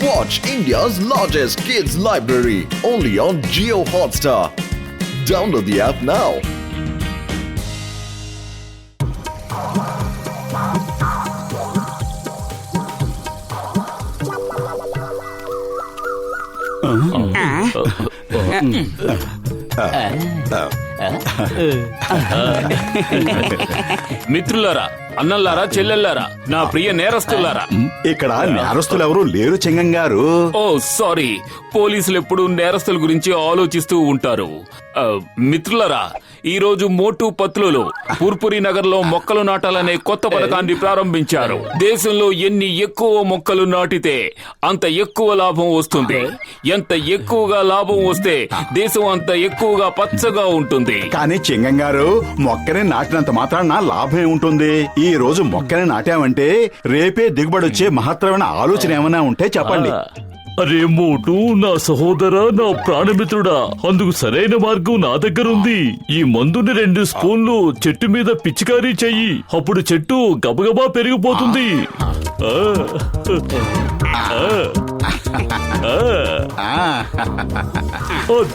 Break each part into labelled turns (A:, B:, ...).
A: Watch India's largest kids library only on Jio Hotstar. Download the app now.
B: మిత్రులారా, అన్నల్లారా, చెల్లెల్లారా, నా ప్రియ నేరస్తులారా,
C: ఇక్కడ నేరస్తులు ఎవరు లేరు చెంగం గారు.
B: ఓ సారీ, పోలీసులు ఎప్పుడు నేరస్తుల గురించి ఆలోచిస్తూ ఉంటారు. మిత్రులారా, ఈ రోజు మోటు పత్లులో పుర్పురి నగర్ లో మొక్కలు నాటాలనే కొత్త పథకాన్ని ప్రారంభించారు. దేశంలో ఎన్ని ఎక్కువ మొక్కలు నాటితే అంత ఎక్కువ లాభం వస్తుంది. ఎంత ఎక్కువగా లాభం వస్తే దేశం అంత ఎక్కువగా పచ్చగా ఉంటుంది.
C: కానీ చెంగం గారు, మొక్కని నాటినంత మాత్రాన లాభం ఉంటుంది. ఈ రోజు మొక్కని నాటామంటే రేపే దిగుబడి వచ్చే మహత్తరమైన ఆలోచన ఏమైనా ఉంటే చెప్పండి.
D: అరే మోటు, నా సహోదరా, నా ప్రాణమిత్రుడా, అందుకు సరైన మార్గం నా దగ్గరుంది. ఈ మందుని 2 స్పూన్లు చెట్టు మీద పిచికారీ చెయ్యి. అప్పుడు చెట్టు గబగబా పెరిగిపోతుంది.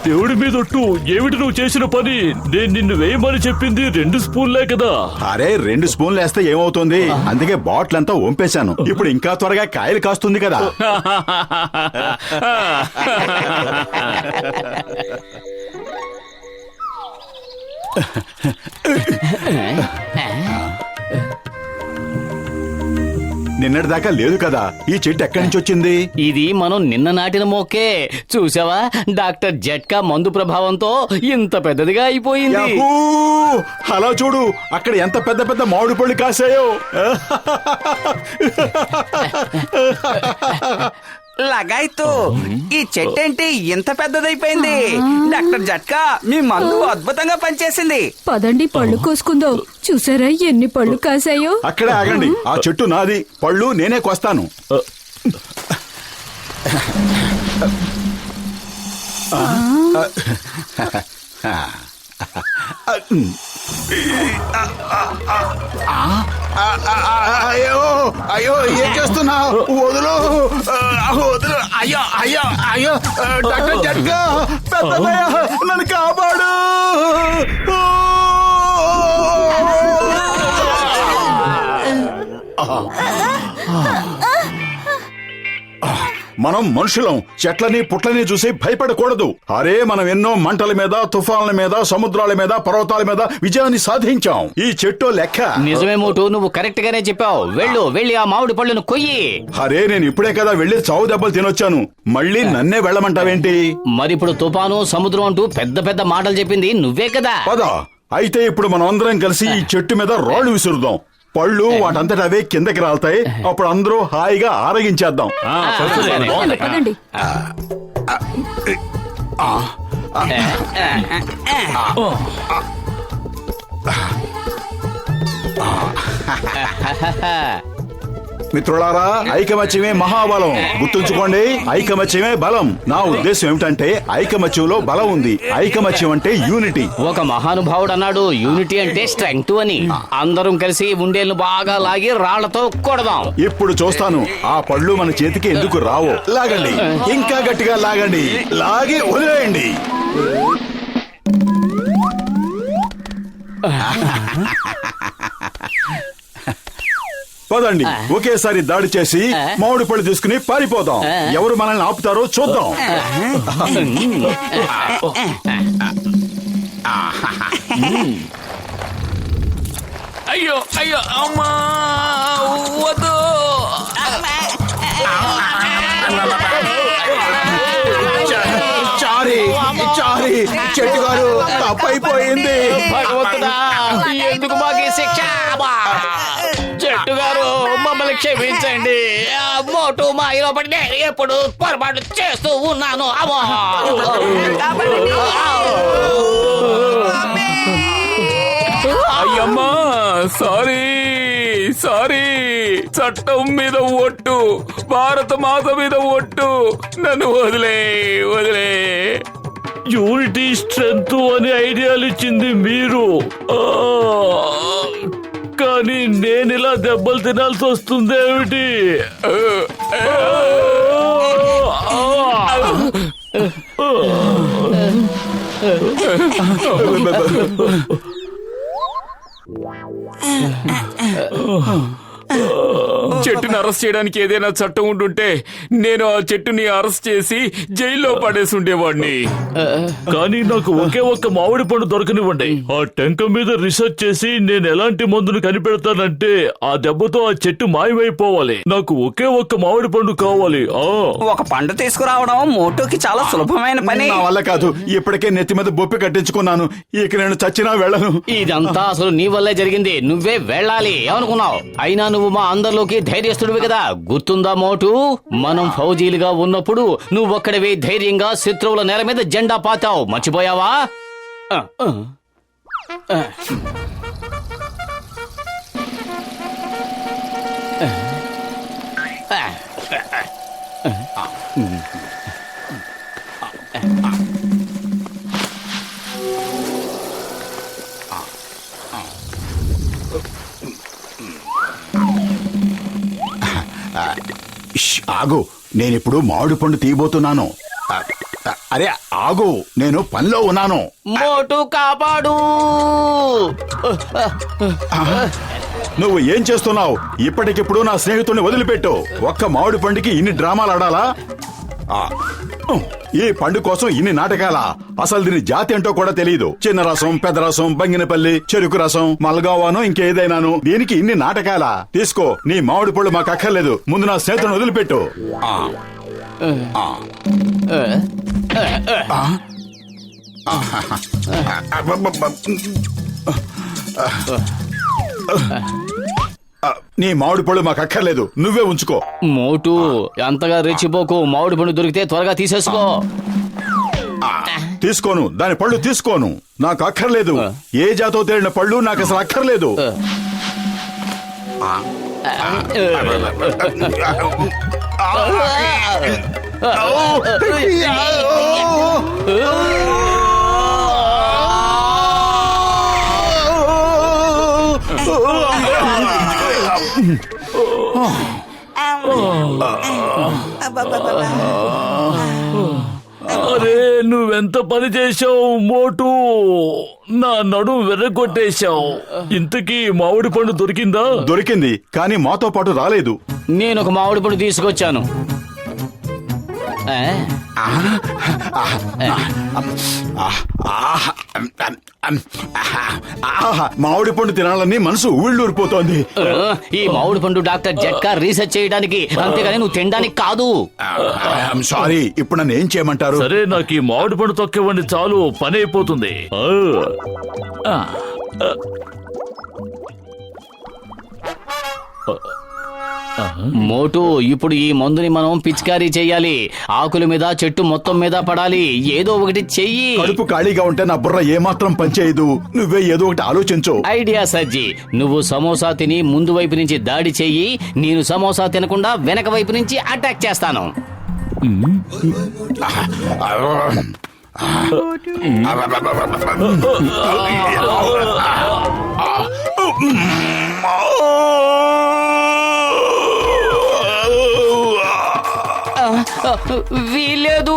D: దేవుడి మీద ఒట్టు, ఏమిటి నువ్వు చేసిన పని? నేను నిన్ను వేయమని చెప్పింది 2 స్పూన్లే కదా.
C: అరే 2 స్పూన్లు వేస్తే ఏమవుతుంది? అందుకే బాటిల్ అంతా వంపేశాను. ఇప్పుడు ఇంకా త్వరగా కాయలు కాస్తుంది కదా. నిన్నటిదాకా లేదు కదా. ఈ చెట్టు ఎక్కడి నుంచి వచ్చింది?
E: ఇది మనం నిన్న నాటిన మొక్కే. చూసావా, డాక్టర్ జట్కా మందు ప్రభావంతో ఇంత పెద్దదిగా అయిపోయింది.
C: యాహూ! అలా చూడు, అక్కడ ఎంత పెద్ద పెద్ద మామిడి పళ్ళు కాసాయో.
F: లగాయితూ, ఈ చెట్టేంటి ఇంత పెద్దదైపోయింది? డాక్టర్ జట్కా, మీ మందు అద్భుతంగా పనిచేసింది.
G: పదండి, పళ్ళు కోసుకుందాం. చూసారా ఎన్ని పళ్ళు కాసాయో?
C: అక్కడే ఆగండి, ఆ చెట్టు నాది, పళ్ళు నేనే కోస్తాను. అయ్యో అయ్యో, ఏం చేస్తున్నావు? వదులు, వదులు. అయ్యో అయ్యో అయ్యో, డాక్టర్ జట్కా, పెద్దదయ్యా, నన్ను కాపాడు. మనం మనుషులం చెట్లని పుట్లని చూసి భయపడకూడదు. అరే, మనం ఎన్నో మంటల మీద, తుఫాన్ల మీద, సముద్రాల మీద, పర్వతాల మీద విజయాన్ని సాధించాం. ఈ చెట్టు లెక్క.
E: నిజమే మోటు, నువ్వు కరెక్ట్ గానే చెప్పావు. వెళ్ళి ఆ మామిడి పళ్ళను కొయ్యి.
C: అరే, నేను ఇప్పుడే కదా వెళ్లి చావు దెబ్బలు తినొచ్చాను. మళ్ళీ నన్నే వెళ్ళమంటావేంటి?
E: మరి ఇప్పుడు తుఫాను, సముద్రం అంటూ పెద్ద పెద్ద మాటలు చెప్పింది నువ్వే కదా.
C: పద, అయితే ఇప్పుడు మనం అందరం కలిసి ఈ చెట్టు మీద రాళ్లు విసురుదాం. పళ్ళు వాటంతట అవే కిందకి రాలుతాయి. అప్పుడు అందరూ హాయిగా ఆరగించేద్దాం.
G: పదండి. మిత్రులారా, ఐకమత్యమే మహాబలం. గుర్తుంచుకోండి, ఐకమత్యమే బలం. నా ఉద్దేశం ఏమిటంటే ఐకమత్యంలో బలం ఉంది. ఐకమత్యం అంటే యూనిటీ.
E: ఒక మహానుభావుడు అన్నాడు, యూనిటీ అంటే స్ట్రెంగ్త్ అని. అందరం కలిసి ఉండేళ్ళు బాగా లాగి రాళ్లతో కొడదాం.
C: ఇప్పుడు చూస్తాను ఆ పళ్ళు మన చేతికి ఎందుకు రావో. లాగండి, ఇంకా గట్టిగా లాగండి, లాగి వదిలేయండి. పదండి, ఒకేసారి దాడి చేసి మామిడి పళ్ళు తీసుకుని పారిపోదాం. ఎవరు మనల్ని ఆపుతారో చూద్దాం.
B: అయ్యో అయ్యో, అమ్మా, వద్దు.
C: చారి, చెట్టు గారు, తప్పైపోయింది.
E: భగవంతుడా, ఎందుకు మాకు శిక్ష? చెట్టు గారు, మమ్మల్ని క్షమించండి. మోటు మాయలో పడి నేను ఎప్పుడు పొరపాటు చేస్తూ ఉన్నాను.
B: అయ్యమ్మా, సారీ. చట్టం మీద ఒట్టు, భారత మాత మీద ఒట్టు, నన్ను వదిలే.
D: యూనిటీ, స్ట్రెంగ్త్ అని ఐడియాలు ఇచ్చింది మీరు. కానీ నేను ఇలా దెబ్బలు తినాల్సి వస్తుందేమిటి?
B: చెట్టుని అరెస్ట్ చేయడానికి ఏదైనా చట్టం ఉంటుంటే నేను ఆ చెట్టుని అరెస్ట్ చేసి జైల్లో పడేసి ఉండేవాడిని.
D: కానీ నాకు ఒకే ఒక్క మామిడి పండు దొరకనివ్వండి. ఆ టెంక మీద రీసెర్చ్ చేసి నేను ఎలాంటి మందును కనిపెడతానంటే ఆ దెబ్బతో ఆ చెట్టు మాయమైపోవాలి. నాకు ఒకే ఒక్క మామిడి పండు కావాలి.
F: ఒక పండు తీసుకురావడం మోటోకి చాలా సులభమైన పని.
G: నా వల్ల కాదు. ఇప్పటికే నెత్తి మీద బొప్పి కట్టించుకున్నాను. ఇక నేను చచ్చినా వెళ్ళను.
E: ఇదంతా అసలు నీ వల్లే జరిగింది. నువ్వే వెళ్ళాలి ఏమనుకున్నావు? అయినా నువ్వు మా అందరిలోకి ధైర్యస్తుడివి కదా. గుర్తుందా మోటు, మనం ఫౌజీలుగా ఉన్నప్పుడు నువ్వొక్కడివి ధైర్యంగా శత్రువుల నేల మీద జెండా పాతావు. మర్చిపోయావా?
G: ఆగు, నేనిప్పుడు మామిడి పండు తీయబోతున్నాను. అరే ఆగు, నేను పనిలో ఉన్నాను.
E: మోటు కాపాడు.
G: నువ్వు ఏం చేస్తున్నావు? ఇప్పటికిప్పుడు నా స్నేహితుడిని వదిలిపెట్టు. ఒక్క మామిడి పండుకి ఇన్ని డ్రామాలు ఆడాలా? ఈ పండు కోసం ఇన్ని నాటకాలా? అసలు దీని జాతి ఏంటో కూడా తెలియదు. చిన్న రసం, పెద్ద రసం, బంగినపల్లి, చెరుకు రసం, మల్గావాను ఇంకేదైనాను. దీనికి ఇన్ని నాటకాలా? తీసుకో, నీ మామిడి పళ్ళు మాకు అక్కర్లేదు. ముందు నా స్నేహితుడిని వదిలిపెట్టు. నీ మామిడి పళ్ళు మాకు అక్కర్లేదు, నువ్వే ఉంచుకో.
E: మోటు అంతగా రెచ్చిపోకు. మామిడి పండు దొరికితే త్వరగా తీసేసుకో.
G: తీసుకోను, దాని పళ్ళు తీసుకోను. నాకు అక్కర్లేదు. ఏ జాతో తేలిన పళ్ళు నాకు అసలు అక్కర్లేదు.
D: అరే నువ్వెంత పని చేశావు మోటు, నా నడు వెర్రగొట్టేశావు. ఇంతకీ మామిడి పండు దొరికిందా?
G: దొరికింది, కానీ మాతో పాటు రాలేదు.
E: నేను ఒక మామిడి పండు తీసుకొచ్చాను.
G: మామిడి పండు తినాలని మనసు ఊళ్ళూరిపోతోంది.
E: ఈ మామిడి పండు డాక్టర్ జట్కా రీసెర్చ్ చేయడానికి, అంతేగాని నువ్వు తినడానికి కాదు.
G: సారీ, ఇప్పుడు నన్ను ఏం చేయమంటారు?
D: సరే, నాకు ఈ మామిడి పండు తొక్కివ్వండి, చాలు, పని అయిపోతుంది.
E: మోటు, ఇప్పుడు ఈ మందుని మనం పిచికారీ చెయ్యాలి. ఆకుల మీద, చెట్టు మొత్తం మీద పడాలి. ఏదో ఒకటి చెయ్యి.
G: కడుపు ఖాళీగా ఉంటే నా బుర్ర ఏమాత్రం పనిచేయదు. నువ్వే ఏదో ఒకటి ఆలోచించు.
E: ఐడియా సజ్జి. నువ్వు సమోసా తిని ముందు వైపు నుంచి దాడి చెయ్యి. నేను సమోసా తినకుండా వెనక వైపు నుంచి అటాక్ చేస్తాను. వీలేదు.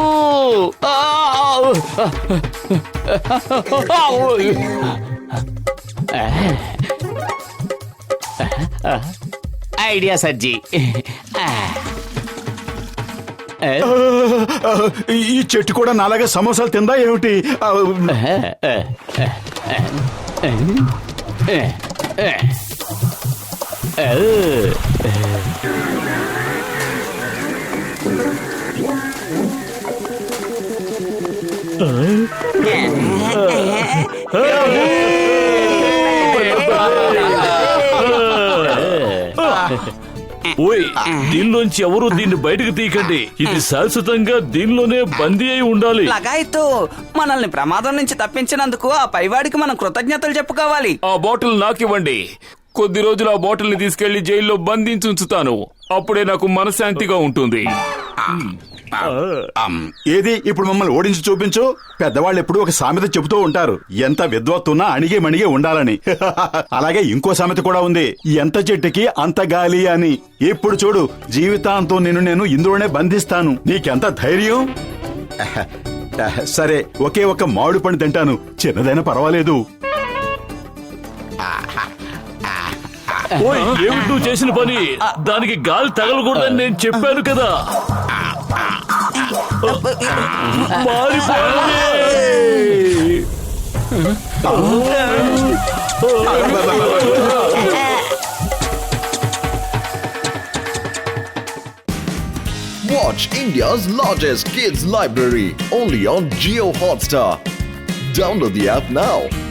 E: ఐడియా సజ్జి.
G: ఈ చెట్టు కూడా నాలాగా సమోసాలు తిందా ఏమిటి?
D: ఓయ్, దీనిలోంచి ఎవరు దీన్ని బయటకు తీయకండి. ఇది శాశ్వతంగా దీనిలోనే బందీ అయి ఉండాలి.
F: లగాయత్తు, మనల్ని ప్రమాదం నుంచి తప్పించినందుకు ఆ పైవాడికి మనం కృతజ్ఞతలు చెప్పుకోవాలి.
B: ఆ బాటిల్ నాకివ్వండి. కొద్ది రోజులు ఆ బాటిల్ ని తీసుకెళ్లి జైల్లో బంధించి ఉంచుతాను. అప్పుడే నాకు మనశ్శాంతిగా ఉంటుంది.
G: ఏది ఇప్పుడు మమ్మల్ని ఓడించి చూపించు. పెద్దవాళ్ళు ఎప్పుడు ఒక సామెత చెబుతూ ఉంటారు, ఎంత విద్వత్తున్నా అణిగే మణిగే ఉండాలని. అలాగే ఇంకో సామెత కూడా ఉంది, ఎంత చెట్టుకి అంత గాలి అని. ఇప్పుడు చూడు, జీవితాంతం నేను ఇందులోనే బంధిస్తాను. నీకెంత ధైర్యం! సరే ఒకే ఒక మామిడి పండు తింటాను, చిన్నదైనా పర్వాలేదు.
D: ఓయ్, ఏమిటి నువ్వు చేసిన పని? దానికి గాలి తగలకూడదని నేను చెప్పాను కదా. మారిపోయింది.
A: Watch India's largest kids library only on Geo Hotstar. Download the app now.